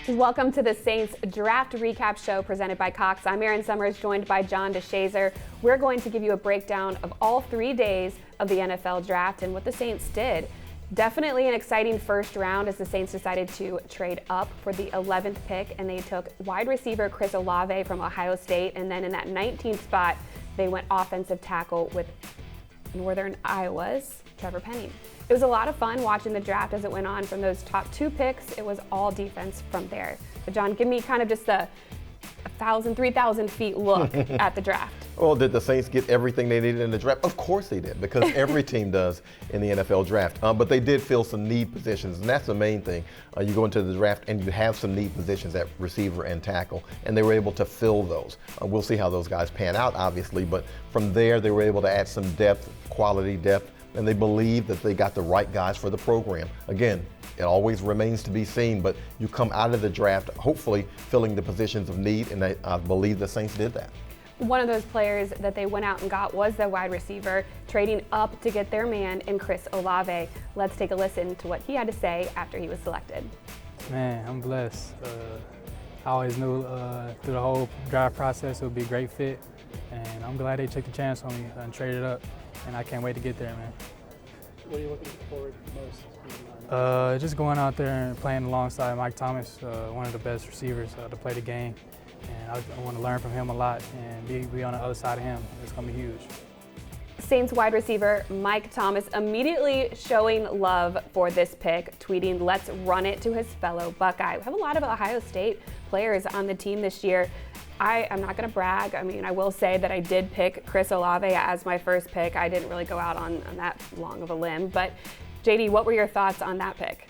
Welcome to the Saints Draft Recap Show presented by Cox. I'm Erin Summers, joined by DeShazier. We're going to give you a breakdown of all 3 days of the NFL Draft and what the Saints did. Definitely an exciting first round as the Saints decided to trade up for the 11th pick, and they took wide receiver Chris Olave from Ohio State, and then in that 19th spot, they went offensive tackle with Northern Iowa's TREVOR. It was a lot of fun watching the draft as it went on. From those top 2 picks, it was all defense from there. But John, give me kind of just a 3,000 feet look at the draft. Well, did the Saints get everything they needed in the draft? Of course they did, because every team does in the NFL draft. But they did fill some need positions, and that's the main thing. You go into the draft and you have some need positions at receiver and tackle, and they were able to fill those. We'll see how those guys pan out, obviously, but from there they were able to add some depth, quality depth, and they believe that they got the right guys for the program. Again, it always remains to be seen, but you come out of the draft hopefully filling the positions of need, and I believe the Saints did that. One of those players that they went out and got was the wide receiver, trading up to get their man in Chris Olave. Let's take a listen to what he had to say after he was selected. Man, I'm blessed. I always knew through the whole draft process it would be a great fit, and I'm glad they took the chance on me and traded up, and I can't wait to get there, man. What are you looking forward to most? Just going out there and playing alongside Mike Thomas, one of the best receivers to play the game. And I want to learn from him a lot and be on the other side of him. It's going to be huge. Saints wide receiver Mike Thomas immediately showing love for this pick, tweeting, "Let's run it," to his fellow Buckeye. We have a lot of Ohio State players on the team this year. I'm not going to brag. I mean, I will say that I did pick Chris Olave as my first pick. I didn't really go out on that long of a limb. But JD, what were your thoughts on that pick?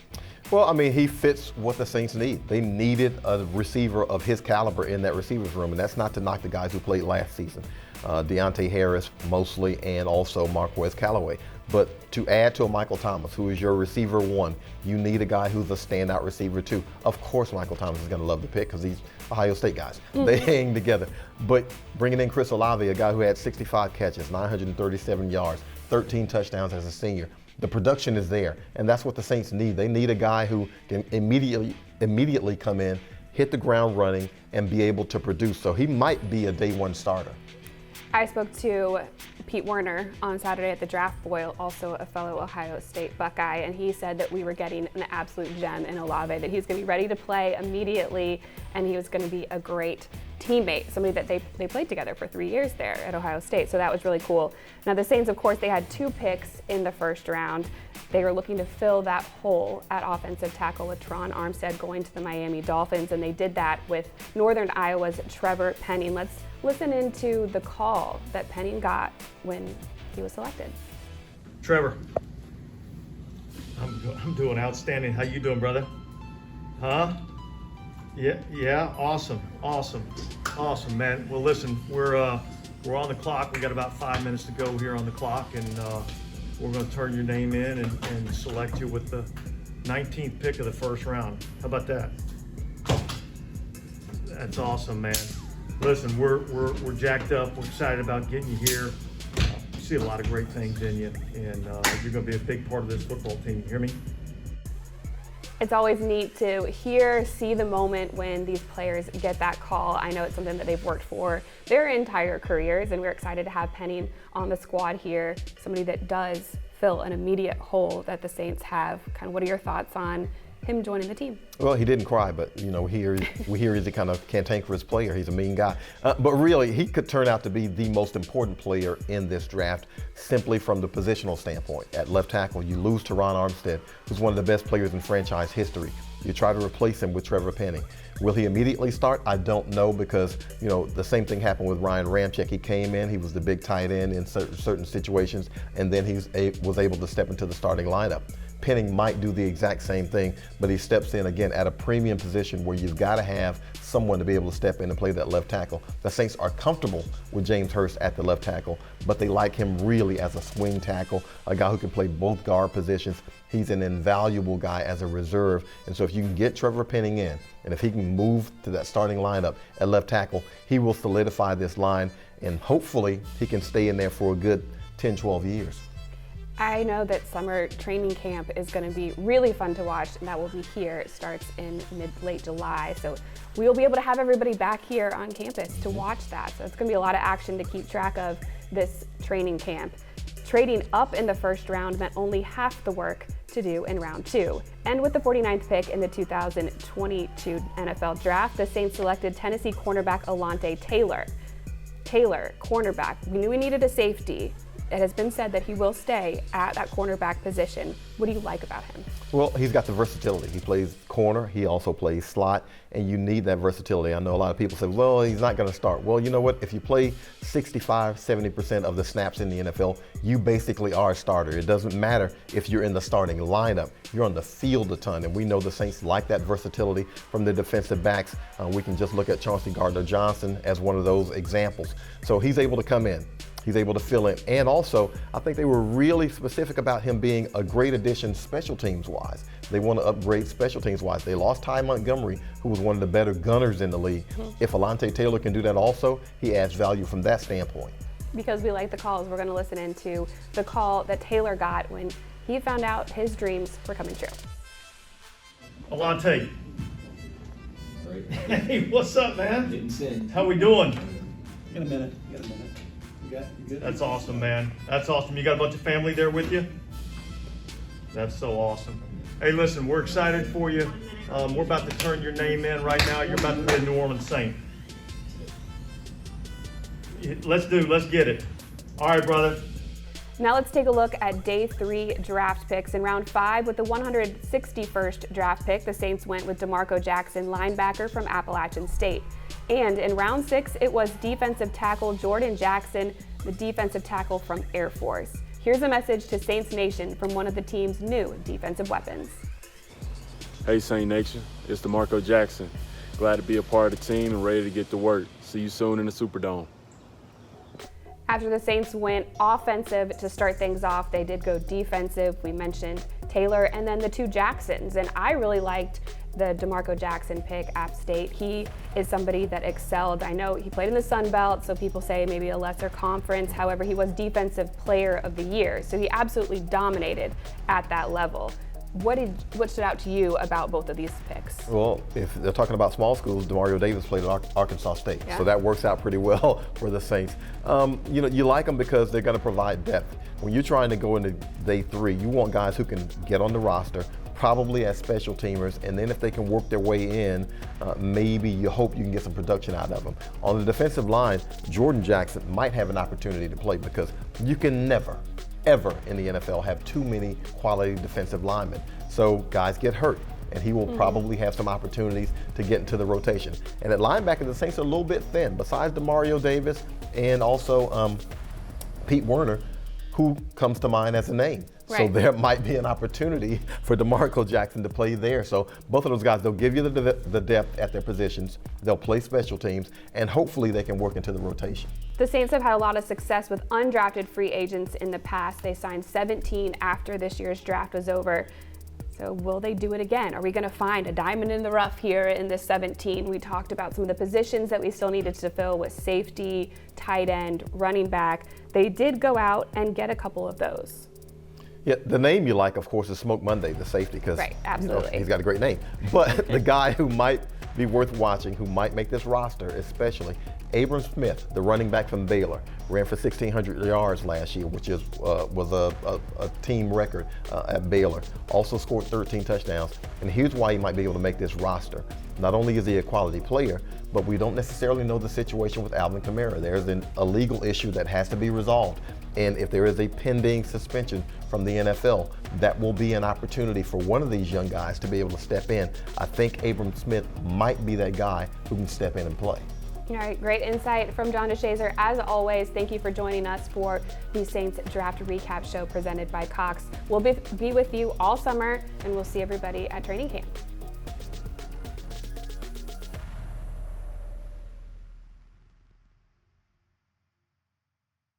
Well, I mean, he fits what the Saints need. They needed a receiver of his caliber in that receivers room, and that's not to knock the guys who played last season. Deontay Harris mostly, and also Marquez Callaway. But to add to a Michael Thomas, who is your receiver one, you need a guy who's a standout receiver two. Of course, Michael Thomas is going to love the pick because he's Ohio State guys. They hang together. But bringing in Chris Olave, a guy who had 65 catches, 937 yards, 13 touchdowns as a senior, the production is there, and that's what the Saints need. They need a guy who can immediately come in, hit the ground running, and be able to produce. So he might be a day one starter. I spoke to Pete Werner on Saturday at the Draft Boil, also a fellow Ohio State Buckeye, and he said that we were getting an absolute gem in Olave, that he was going to be ready to play immediately, and he was going to be a great teammate, somebody that they played together for 3 years there at Ohio State, so that was really cool. Now the Saints, of course, they had 2 picks in the first round. They were looking to fill that hole at offensive tackle with Tron Armstead going to the Miami Dolphins, and they did that with Northern Iowa's TREVOR. Let's listen into the call that Penning got when he was selected. TREVOR, I'm doing outstanding. How you doing, brother? Huh? Yeah, awesome, man. Well, listen, we're on the clock. We got about 5 minutes to go here on the clock, and we're going to turn your name in and select you with the 19th pick of the first round. How about that? That's awesome, man. Listen, we're jacked up. We're excited about getting you here. We see a lot of great things in you, and you're going to be a big part of this football team. You hear me? It's always neat to see the moment when these players get that call. I know it's something that they've worked for their entire careers, and we're excited to have Penning on the squad here, somebody that does fill an immediate hole that the Saints have. Kind of, what are your thoughts on him joining the team? Well, he didn't cry, but we hear he's a kind of cantankerous player. He's a mean guy. But really, he could turn out to be the most important player in this draft simply from the positional standpoint. At left tackle, you lose Tron Armstead, who's one of the best players in franchise history. You try to replace him with TREVOR. Will he immediately start? I don't know, because the same thing happened with Ryan Ramczyk. He came in, he was the big tight end in certain situations, and then he was able to step into the starting lineup. Penning might do the exact same thing, but he steps in again at a premium position where you've got to have someone to be able to step in and play that left tackle. The Saints are comfortable with James Hurst at the left tackle, but they like him really as a swing tackle, a guy who can play both guard positions. He's an invaluable guy as a reserve, and so if you can get TREVOR Penning in, and if he can move to that starting lineup at left tackle, he will solidify this line, and hopefully he can stay in there for a good 10, 12 years. I know that summer training camp is going to be really fun to watch, and that will be here. It starts in late July, so we will be able to have everybody back here on campus to watch that. So it's going to be a lot of action to keep track of this training camp. Trading up in the first round meant only half the work to do in round 2. And with the 49th pick in the 2022 NFL Draft, the Saints selected Tennessee cornerback Alontae Taylor. Taylor, cornerback. We knew we needed a safety. It has been said that he will stay at that cornerback position. What do you like about him? Well, he's got the versatility. He plays corner, he also plays slot, and you need that versatility. I know a lot of people say, well, he's not going to start. Well, you know what? If you play 65, 70% of the snaps in the NFL, you basically are a starter. It doesn't matter if you're in the starting lineup. You're on the field a ton, and we know the Saints like that versatility from the defensive backs. We can just look at Chauncey Gardner-Johnson as one of those examples. So he's able to come in. He's able to fill in. And also, I think they were really specific about him being a great addition special teams wise. They want to upgrade special teams wise. They lost Ty Montgomery, who was one of the better gunners in the league. If Alontae Taylor can do that also, he adds value from that standpoint. Because we like the calls, we're going to listen into the call that Taylor got when he found out his dreams were coming true. Alontae. Right. Hey, what's up, man? Getting sent. How we doing? Get a minute. You good? That's awesome, man. That's awesome. You got a bunch of family there with you? That's so awesome. Hey, listen, we're excited for you. We're about to turn your name in right now. You're about to be a New Orleans Saint. Let's get it. All right, brother. Now let's take a look at day 3 draft picks. In round 5, with the 161st draft pick, the Saints went with DeMarco Jackson, linebacker from Appalachian State. And in round 6, it was defensive tackle Jordan Jackson, the defensive tackle from Air Force. Here's a message to Saints Nation from one of the team's new defensive weapons. Hey Saint Nation, it's DeMarco Jackson. Glad to be a part of the team and ready to get to work. See you soon in the Superdome. After the Saints went offensive to start things off, they did go defensive. We mentioned Taylor and then the 2 Jacksons, and I really liked the DeMarco Jackson pick, App State. He is somebody that excelled. I know he played in the Sun Belt, so people say maybe a lesser conference. However, he was Defensive Player of the Year, so he absolutely dominated at that level. What stood out to you about both of these picks? Well, if they're talking about small schools, Demario Davis played at Arkansas State, Yeah. so that works out pretty well for the Saints. You like them because they're going to provide depth. When you're trying to go into day 3, you want guys who can get on the roster, probably as special teamers, and then if they can work their way in, maybe you hope you can get some production out of them. On the defensive line, Jordan Jackson might have an opportunity to play because you can never, ever in the NFL have too many quality defensive linemen. So guys get hurt, and he will probably have some opportunities to get into the rotation. And at linebacker, the Saints are a little bit thin. Besides Demario Davis and also Pete Werner, who comes to mind as a name? Right. So there might be an opportunity for DeMarco Jackson to play there. So both of those guys, they'll give you the depth at their positions, they'll play special teams, and hopefully they can work into the rotation. The Saints have had a lot of success with undrafted free agents in the past. They signed 17 after this year's draft was over. So will they do it again? Are we going to find a diamond in the rough here in this 17? We talked about some of the positions that we still needed to fill with safety, tight end, running back. They did go out and get a couple of those. Yeah, the name you like, of course, is Smoke Monday, the safety, because Right, absolutely. he's got a great name. But the guy who might be worth watching, who might make this roster especially, Abram Smith, the running back from Baylor, ran for 1,600 yards last year, which was a team record at Baylor. Also scored 13 touchdowns. And here's why he might be able to make this roster. Not only is he a quality player, but we don't necessarily know the situation with Alvin Kamara. There's a legal issue that has to be resolved. And if there is a pending suspension from the NFL, that will be an opportunity for one of these young guys to be able to step in. I think Abram Smith might be that guy who can step in and play. All right, great insight from John DeShazier. As always, thank you for joining us for the Saints Draft Recap Show presented by Cox. We'll be with you all summer, and we'll see everybody at training camp.